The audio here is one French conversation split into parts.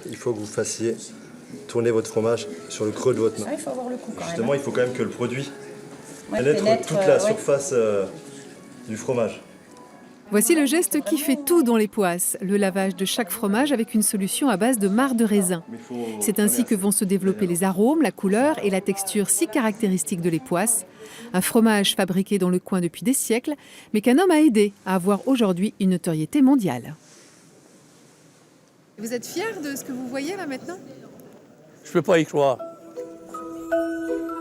Il faut que vous fassiez tourner votre fromage sur le creux de votre main. Ah, il faut avoir le coup quand même. Justement, il faut quand même que le produit pénètre pénètre toute la surface du fromage. Voici le geste qui fait tout dans les poisses, le lavage de chaque fromage avec une solution à base de marc de raisin. C'est ainsi que vont se développer les arômes, la couleur et la texture si caractéristiques de les poisses. Un fromage fabriqué dans le coin depuis des siècles, mais qu'un homme a aidé à avoir aujourd'hui une notoriété mondiale. Vous êtes fier de ce que vous voyez là maintenant ? Je ne peux pas y croire.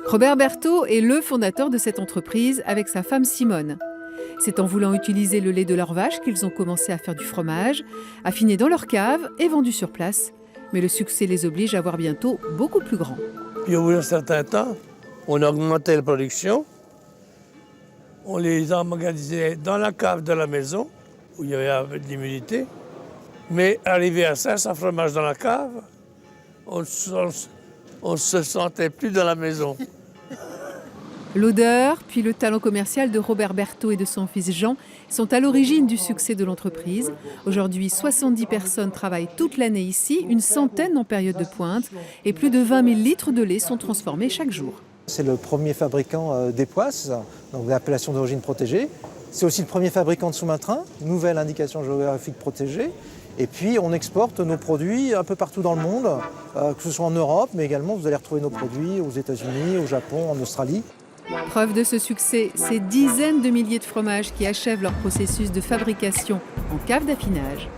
Robert Berthaud est le fondateur de cette entreprise avec sa femme Simone. C'est en voulant utiliser le lait de leur vache qu'ils ont commencé à faire du fromage, affiné dans leur cave et vendu sur place. Mais le succès les oblige à voir bientôt beaucoup plus grand. Puis au bout d'un certain temps, on a augmenté la production. On les emmagasinait dans la cave de la maison, où il y avait de l'humidité. Mais arrivé à 500 fromages dans la cave, on ne se sentait plus dans la maison. L'odeur, puis le talent commercial de Robert Berthaud et de son fils Jean sont à l'origine du succès de l'entreprise. Aujourd'hui, 70 personnes travaillent toute l'année ici, une centaine en période de pointe, et plus de 20 000 litres de lait sont transformés chaque jour. C'est le premier fabricant des poisses, donc d'appellation d'origine protégée. C'est aussi le premier fabricant de sous-marin, nouvelle indication géographique protégée. Et puis on exporte nos produits un peu partout dans le monde, que ce soit en Europe, mais également vous allez retrouver nos produits aux États-Unis, au Japon, en Australie. Preuve de ce succès, ces dizaines de milliers de fromages qui achèvent leur processus de fabrication en cave d'affinage.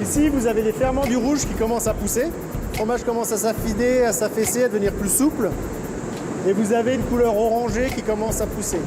Ici, vous avez des ferments du rouge qui commencent à pousser. Le fromage commence à s'affiner, à s'affaisser, à devenir plus souple. Et vous avez une couleur orangée qui commence à pousser.